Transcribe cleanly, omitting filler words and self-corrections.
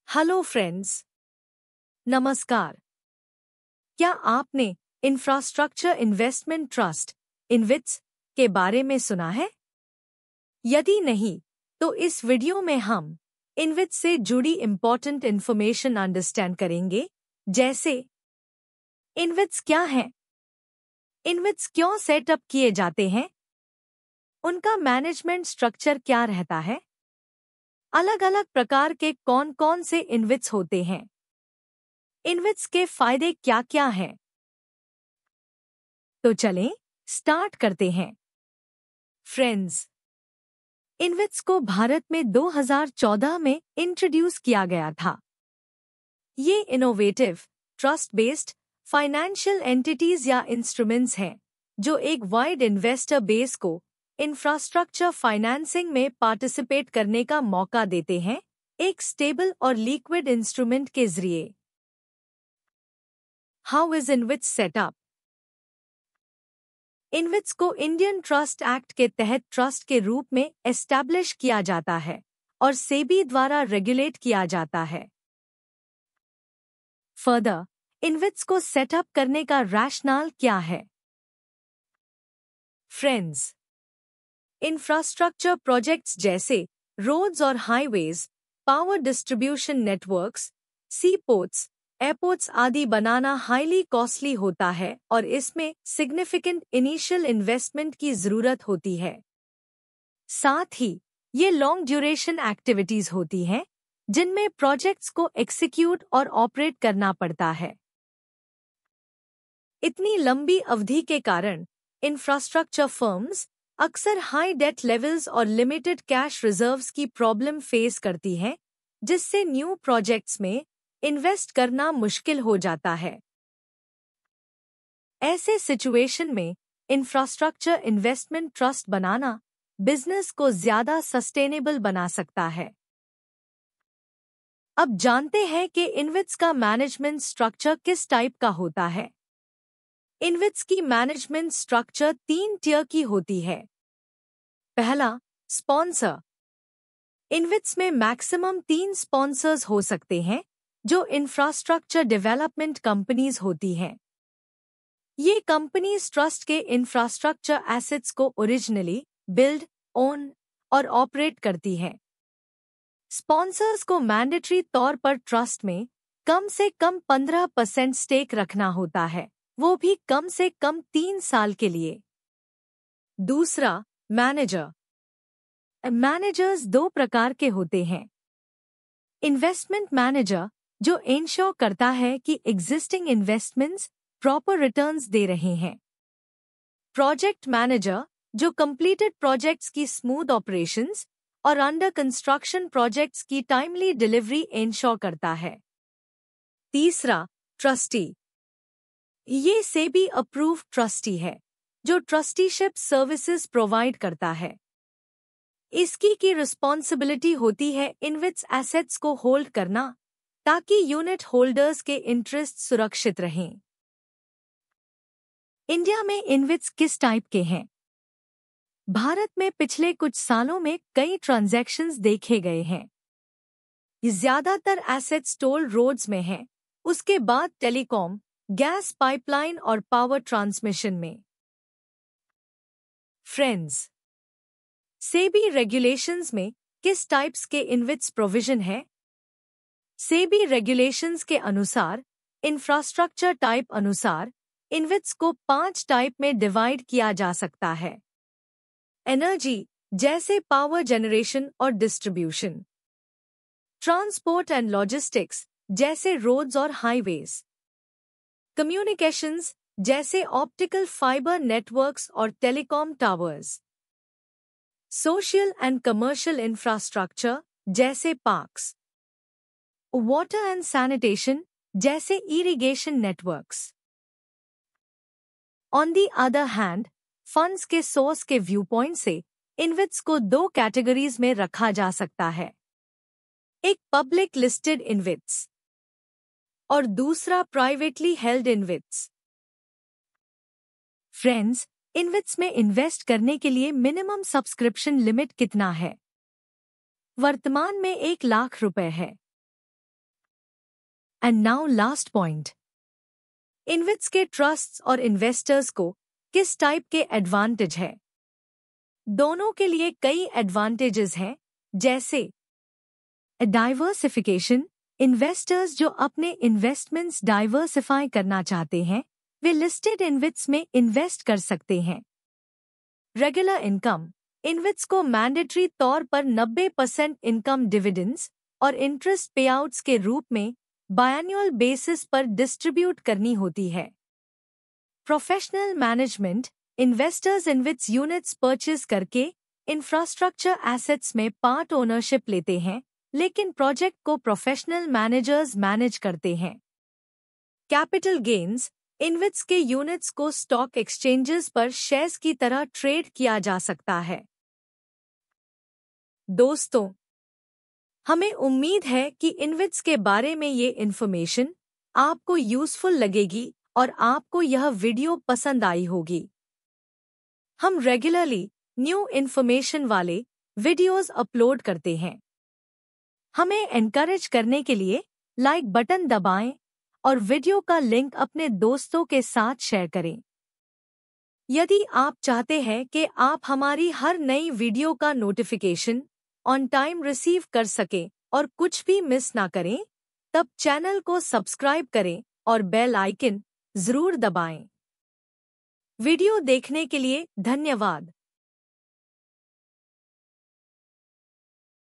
Hello friends, नमस्कार। क्या आपने इंफ्रास्ट्रक्चर इन्वेस्टमेंट ट्रस्ट इन्विट्स के बारे में सुना है? यदि नहीं, तो इस वीडियो में हम इन्विट्स से जुड़ी इंपॉर्टेंट इंफॉर्मेशन अंडरस्टैंड करेंगे, जैसे इन्विट्स क्या हैं, इन्विट्स क्यों सेटअप किए जाते हैं, उनका मैनेजमेंट स्ट्रक्चर क्या रहता है, अलग अलग प्रकार के कौन कौन से इन्विट्स होते हैं, इन्विट्स के फायदे क्या क्या हैं। तो चलें स्टार्ट करते हैं। फ्रेंड्स, इन्विट्स को भारत में 2014 में इंट्रोड्यूस किया गया था। ये innovative, trust based financial entities या इंस्ट्रूमेंट्स हैं जो एक वाइड इन्वेस्टर बेस को इंफ्रास्ट्रक्चर फाइनेंसिंग में पार्टिसिपेट करने का मौका देते हैं, एक स्टेबल और लिक्विड इंस्ट्रूमेंट के जरिए। How is InvITs setup? InvITs को इंडियन ट्रस्ट एक्ट के तहत ट्रस्ट के रूप में एस्टैब्लिश किया जाता है और सेबी द्वारा रेगुलेट किया जाता है। फर्दर, इन्विट्स को सेटअप करने का रैशनल क्या है? फ्रेंड्स, इंफ्रास्ट्रक्चर प्रोजेक्ट्स जैसे रोड्स और हाईवेज, पावर डिस्ट्रीब्यूशन नेटवर्क्स, सी पोर्ट्स, एयरपोर्ट्स आदि बनाना हाईली कॉस्टली होता है और इसमें सिग्निफिकेंट इनिशियल इन्वेस्टमेंट की जरूरत होती है। साथ ही ये लॉन्ग ड्यूरेशन एक्टिविटीज होती हैं जिनमें प्रोजेक्ट्स को एग्जीक्यूट और ऑपरेट करना पड़ता है। इतनी लंबी अवधि के कारण इंफ्रास्ट्रक्चर फर्म्स अक्सर हाई डेट लेवल्स और लिमिटेड कैश रिजर्व्स की प्रॉब्लम फेस करती हैं, जिससे न्यू प्रोजेक्ट्स में इन्वेस्ट करना मुश्किल हो जाता है। ऐसे सिचुएशन में इंफ्रास्ट्रक्चर इन्वेस्टमेंट ट्रस्ट बनाना बिजनेस को ज्यादा सस्टेनेबल बना सकता है। अब जानते हैं कि इन्विट्स का मैनेजमेंट स्ट्रक्चर किस टाइप का होता है। इन्विट्स की मैनेजमेंट स्ट्रक्चर 3 टियर की होती है। पहला, स्पॉन्सर। इन्विट्स में मैक्सिमम 3 स्पॉन्सर्स हो सकते हैं जो इंफ्रास्ट्रक्चर डेवलपमेंट कंपनीज होती हैं। ये कंपनीज ट्रस्ट के इंफ्रास्ट्रक्चर एसेट्स को ओरिजिनली बिल्ड, ओन और ऑपरेट करती हैं। स्पॉन्सर्स को मैंडेटरी तौर पर ट्रस्ट में कम से कम 15% स्टेक रखना होता है, वो भी कम से कम 3 साल के लिए। दूसरा, मैनेजर। मैनेजर्स 2 प्रकार के होते हैं। इन्वेस्टमेंट मैनेजर, जो इंश्योर करता है कि एग्जिस्टिंग इन्वेस्टमेंट्स प्रॉपर रिटर्न्स दे रहे हैं। प्रोजेक्ट मैनेजर, जो कंप्लीटेड प्रोजेक्ट्स की स्मूथ ऑपरेशंस और अंडर कंस्ट्रक्शन प्रोजेक्ट्स की टाइमली डिलीवरी इंश्योर करता है। तीसरा, ट्रस्टी। ये सेबी अप्रूव्ड ट्रस्टी है जो ट्रस्टीशिप सर्विसेज प्रोवाइड करता है। इसकी की रिस्पॉन्सिबिलिटी होती है इन्विट्स एसेट्स को होल्ड करना ताकि यूनिट होल्डर्स के इंटरेस्ट सुरक्षित रहें। इंडिया में इन्विट्स किस टाइप के हैं? भारत में पिछले कुछ सालों में कई ट्रांजैक्शंस देखे गए हैं। ज्यादातर एसेट्स टोल रोड्स में हैं, उसके बाद टेलीकॉम, गैस पाइपलाइन और पावर ट्रांसमिशन में। फ्रेंड्स, सेबी रेगुलेशंस में किस टाइप्स के इन्विट्स प्रोविजन है? सेबी रेगुलेशंस के अनुसार इंफ्रास्ट्रक्चर टाइप अनुसार इन्विट्स को 5 टाइप में डिवाइड किया जा सकता है। एनर्जी, जैसे पावर जनरेशन और डिस्ट्रीब्यूशन। ट्रांसपोर्ट एंड लॉजिस्टिक्स, जैसे रोड्स और हाईवेज। कम्युनिकेशंस, जैसे ऑप्टिकल फाइबर नेटवर्क्स और telecom towers. Social and commercial infrastructure, जैसे पार्क्स। वाटर एंड सैनिटेशन, जैसे irrigation networks. On the other hand, funds के सोर्स के व्यू पॉइंट से इन्विट्स को 2 कैटेगरीज में रखा जा सकता है। एक पब्लिक लिस्टेड इन्विट्स और दूसरा प्राइवेटली हेल्ड इन्विट्स। फ्रेंड्स, इन्विट्स में इन्वेस्ट करने के लिए मिनिमम सब्सक्रिप्शन लिमिट कितना है? वर्तमान में 1 लाख रुपए है। एंड नाउ लास्ट पॉइंट, इन्विट्स के ट्रस्ट्स और इन्वेस्टर्स को किस टाइप के एडवांटेज है? दोनों के लिए कई एडवांटेजेस हैं, जैसे डाइवर्सिफिकेशन। इन्वेस्टर्स जो अपने इन्वेस्टमेंट्स डाइवर्सिफाई करना चाहते हैं वे लिस्टेड इन्विट्स में इन्वेस्ट कर सकते हैं। रेगुलर इनकम, इन्विट्स को मैंडेटरी तौर पर 90% इनकम डिविडेंड्स और इंटरेस्ट पेआउट्स के रूप में बायन्युअल बेसिस पर डिस्ट्रीब्यूट करनी होती है। Professional management, investors InvITs units purchase करके इंफ्रास्ट्रक्चर एसेट्स में पार्ट ओनरशिप लेते हैं, लेकिन प्रोजेक्ट को प्रोफेशनल मैनेजर्स मैनेज करते हैं। कैपिटल गेन्स, इन्विट्स के यूनिट्स को स्टॉक एक्सचेंजेस पर शेयर्स की तरह ट्रेड किया जा सकता है। दोस्तों, हमें उम्मीद है कि इन्विट्स के बारे में ये इन्फॉर्मेशन आपको यूजफुल लगेगी और आपको यह वीडियो पसंद आई होगी। हम रेगुलरली न्यू इन्फॉर्मेशन वाले वीडियोस अपलोड करते हैं। हमें एनकरेज करने के लिए लाइक बटन दबाएं और वीडियो का लिंक अपने दोस्तों के साथ शेयर करें। यदि आप चाहते हैं कि आप हमारी हर नई वीडियो का नोटिफिकेशन ऑन टाइम रिसीव कर सकें और कुछ भी मिस ना करें, तब चैनल को सब्सक्राइब करें और बेल आइकन जरूर दबाएं। वीडियो देखने के लिए धन्यवाद।